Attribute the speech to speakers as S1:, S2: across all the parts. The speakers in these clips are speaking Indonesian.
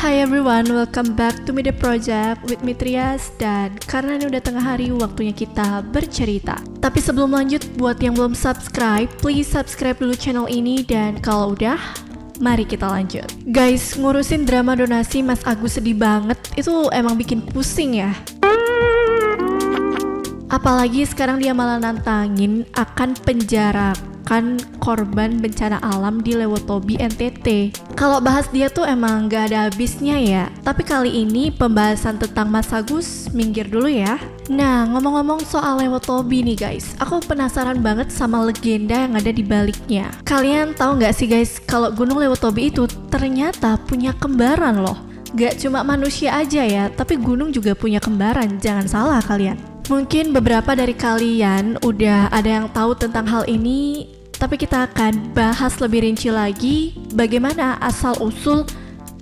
S1: Hi everyone, welcome back to Media Project with me Trias. Dan karena ini udah tengah hari, waktunya kita bercerita. Tapi sebelum lanjut, buat yang belum subscribe, please subscribe dulu channel ini. Dan kalau udah, mari kita lanjut. Guys, ngurusin drama donasi Mas Agus sedih banget. Itu emang bikin pusing ya. Apalagi sekarang dia malah nantangin akan penjarakan korban bencana alam di Lewotobi, NTT. Kalau bahas dia tuh emang gak ada habisnya ya. Tapi kali ini pembahasan tentang Mas Agus minggir dulu ya. Nah, ngomong-ngomong soal Lewotobi nih guys, aku penasaran banget sama legenda yang ada di baliknya. Kalian tahu nggak sih guys, kalau Gunung Lewotobi itu ternyata punya kembaran loh. Gak cuma manusia aja ya, tapi gunung juga punya kembaran, jangan salah kalian. Mungkin beberapa dari kalian udah ada yang tahu tentang hal ini, tapi kita akan bahas lebih rinci lagi bagaimana asal-usul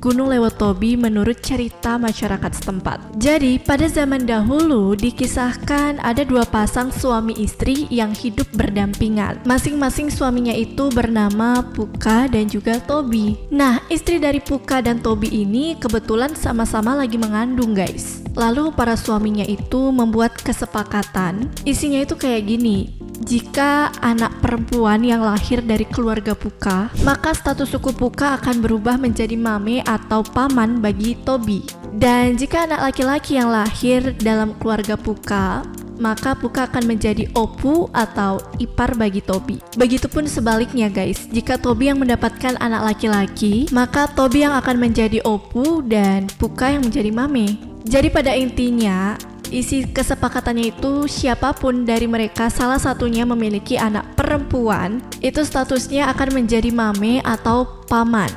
S1: Gunung Lewotobi menurut cerita masyarakat setempat. Jadi, pada zaman dahulu dikisahkan ada dua pasang suami istri yang hidup berdampingan. Masing-masing suaminya itu bernama Puka dan juga Tobi. Nah, istri dari Puka dan Tobi ini kebetulan sama-sama lagi mengandung guys. Lalu para suaminya itu membuat kesepakatan, isinya itu kayak gini. Jika anak perempuan yang lahir dari keluarga Puka, maka status suku Puka akan berubah menjadi mame atau paman bagi Tobi. Dan jika anak laki-laki yang lahir dalam keluarga Puka, maka Puka akan menjadi opu atau ipar bagi Tobi. Begitupun sebaliknya guys, jika Tobi yang mendapatkan anak laki-laki, maka Tobi yang akan menjadi opu dan Puka yang menjadi mame. Jadi pada intinya, isi kesepakatannya itu siapapun dari mereka salah satunya memiliki anak perempuan, itu statusnya akan menjadi mame atau paman.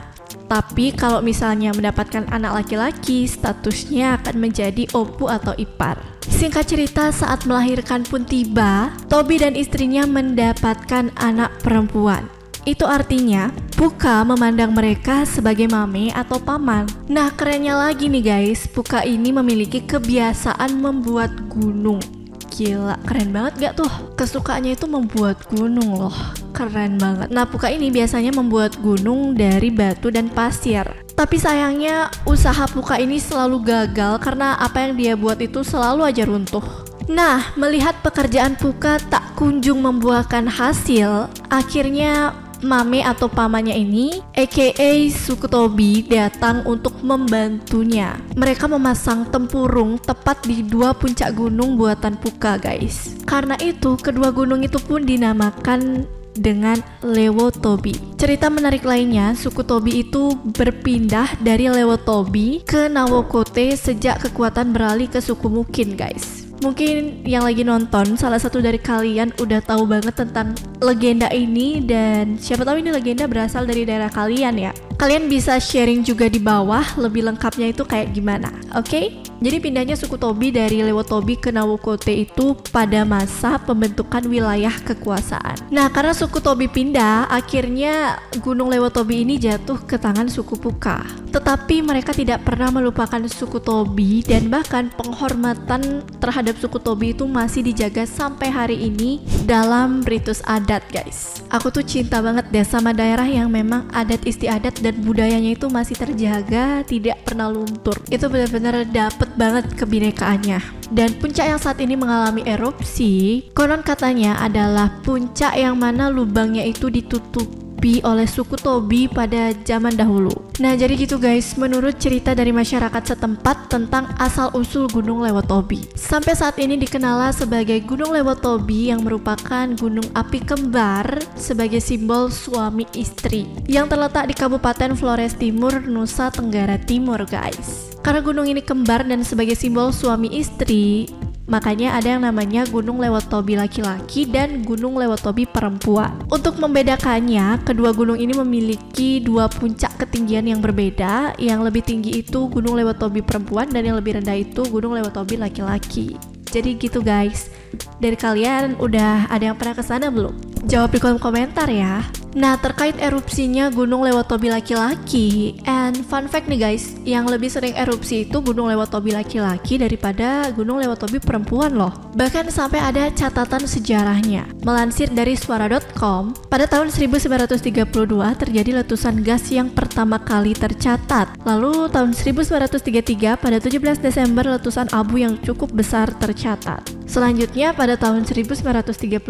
S1: Tapi kalau misalnya mendapatkan anak laki-laki, statusnya akan menjadi opu atau ipar. Singkat cerita, saat melahirkan pun tiba, Tobi dan istrinya mendapatkan anak perempuan. Itu artinya Puka memandang mereka sebagai mame atau paman. Nah, kerennya lagi nih guys, Puka ini memiliki kebiasaan membuat gunung. Gila, keren banget gak tuh? Kesukaannya itu membuat gunung loh. Keren banget. Nah, Puka ini biasanya membuat gunung dari batu dan pasir. Tapi sayangnya usaha Puka ini selalu gagal karena apa yang dia buat itu selalu aja runtuh. Nah, melihat pekerjaan Puka tak kunjung membuahkan hasil, akhirnya mame atau pamannya ini, aka suku Tobi, datang untuk membantunya. Mereka memasang tempurung tepat di dua puncak gunung buatan Puka guys. Karena itu, kedua gunung itu pun dinamakan dengan Lewotobi. Cerita menarik lainnya, suku Tobi itu berpindah dari Lewotobi ke Nawokote sejak kekuatan beralih ke suku Mukin guys. Mungkin yang lagi nonton, salah satu dari kalian udah tahu banget tentang legenda ini, dan siapa tahu ini legenda berasal dari daerah kalian ya. Kalian bisa sharing juga di bawah lebih lengkapnya itu kayak gimana, oke? Jadi pindahnya suku Tobi dari Lewotobi ke Nawokote itu pada masa pembentukan wilayah kekuasaan. Nah, karena suku Tobi pindah, akhirnya Gunung Lewotobi ini jatuh ke tangan suku Puka. Tetapi mereka tidak pernah melupakan suku Tobi, dan bahkan penghormatan terhadap suku Tobi itu masih dijaga sampai hari ini dalam ritus adat guys. Aku tuh cinta banget deh sama daerah yang memang adat istiadat dan budayanya itu masih terjaga, tidak pernah luntur. Itu benar-benar dapet banget kebinekaannya. Dan puncak yang saat ini mengalami erupsi, konon katanya adalah puncak yang mana lubangnya itu ditutupi oleh suku Tobi pada zaman dahulu. Nah, jadi gitu guys, menurut cerita dari masyarakat setempat tentang asal-usul Gunung Lewotobi. Sampai saat ini dikenal sebagai Gunung Lewotobi yang merupakan gunung api kembar sebagai simbol suami istri yang terletak di Kabupaten Flores Timur, Nusa Tenggara Timur guys. Karena gunung ini kembar dan sebagai simbol suami istri, makanya ada yang namanya Gunung Lewotobi laki-laki dan Gunung Lewotobi perempuan. Untuk membedakannya, kedua gunung ini memiliki dua puncak ketinggian yang berbeda. Yang lebih tinggi itu Gunung Lewotobi perempuan dan yang lebih rendah itu Gunung Lewotobi laki-laki. Jadi gitu guys. Dari kalian udah ada yang pernah kesana belum? Jawab di kolom komentar ya. Nah, terkait erupsinya Gunung Lewotobi laki-laki, and fun fact nih guys, yang lebih sering erupsi itu Gunung Lewotobi laki-laki daripada Gunung Lewotobi perempuan loh. Bahkan sampai ada catatan sejarahnya. Melansir dari suara.com, pada tahun 1932 terjadi letusan gas yang pertama kali tercatat. Lalu tahun 1933 pada 17 Desember letusan abu yang cukup besar tercatat. Selanjutnya pada tahun 1939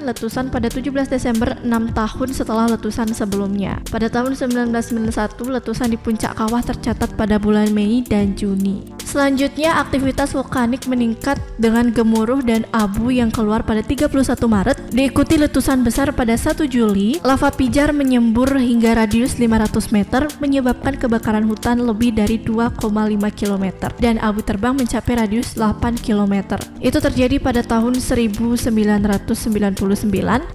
S1: letusan pada 17 Desember 6 tahun setelah letusan sebelumnya. Pada tahun 1991 letusan di puncak kawah tercatat pada bulan Mei dan Juni. Selanjutnya aktivitas vulkanik meningkat dengan gemuruh dan abu yang keluar pada 31 Maret, diikuti letusan besar pada 1 Juli. Lava pijar menyembur hingga radius 500 meter menyebabkan kebakaran hutan lebih dari 2,5 km dan abu terbang mencapai radius 8 km. Itu terjadi pada tahun 1999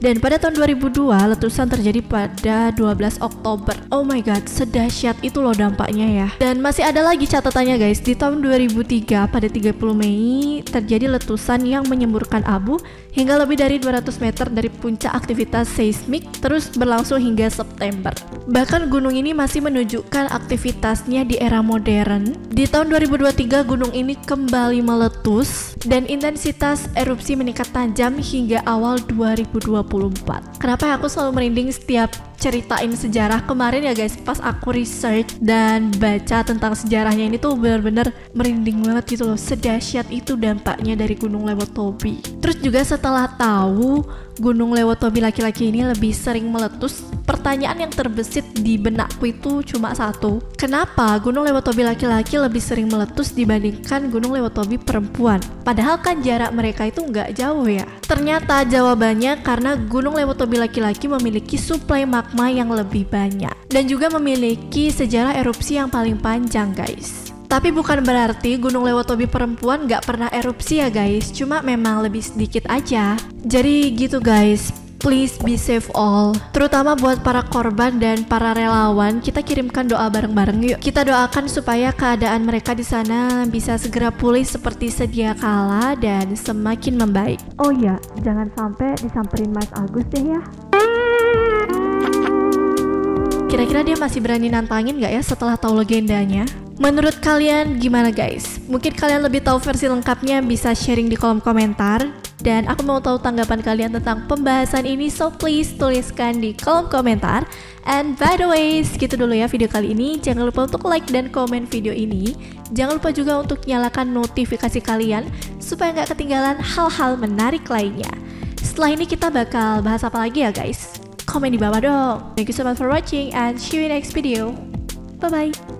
S1: dan pada tahun 2002 letusan terjadi pada 12 Oktober. Oh my god, sedahsyat itu loh dampaknya ya. Dan masih ada lagi catatannya guys. Di tahun 2003 pada 30 Mei terjadi letusan yang menyemburkan abu hingga lebih dari 200 meter dari puncak aktivitas seismik, terus berlangsung hingga September. Bahkan gunung ini masih menunjukkan aktivitasnya di era modern. Di tahun 2023 gunung ini kembali meletus dan intensitas erupsi meningkat tajam hingga awal 2024. Kenapa aku selalu merinding setiap ceritain sejarah kemarin ya guys, pas aku research dan baca tentang sejarahnya ini tuh benar-benar merinding banget gitu loh, sedahsyat itu dampaknya dari Gunung Lewotobi. Terus juga setelah tahu Gunung Lewotobi laki-laki ini lebih sering meletus, pertanyaan yang terbesit di benakku itu cuma satu, kenapa Gunung Lewotobi laki-laki lebih sering meletus dibandingkan Gunung Lewotobi perempuan? Padahal kan jarak mereka itu nggak jauh ya. Ternyata jawabannya karena Gunung Lewotobi laki-laki memiliki suplai magma yang lebih banyak dan juga memiliki sejarah erupsi yang paling panjang guys. Tapi bukan berarti Gunung Lewotobi perempuan nggak pernah erupsi ya guys, cuma memang lebih sedikit aja. Jadi gitu guys, please be safe all. Terutama buat para korban dan para relawan, kita kirimkan doa bareng-bareng yuk. Kita doakan supaya keadaan mereka di sana bisa segera pulih seperti sedia kala dan semakin membaik. Oh iya, jangan sampai disamperin Mas Agus deh ya. Kira-kira dia masih berani nantangin nggak ya setelah tahu legendanya? Menurut kalian gimana guys? Mungkin kalian lebih tahu versi lengkapnya, bisa sharing di kolom komentar. Dan aku mau tahu tanggapan kalian tentang pembahasan ini, so please tuliskan di kolom komentar. And by the way, segitu dulu ya video kali ini. Jangan lupa untuk like dan komen video ini. Jangan lupa juga untuk nyalakan notifikasi kalian supaya nggak ketinggalan hal-hal menarik lainnya. Setelah ini kita bakal bahas apa lagi ya guys? Komen di bawah dong. Thank you so much for watching and see you in next video. Bye bye.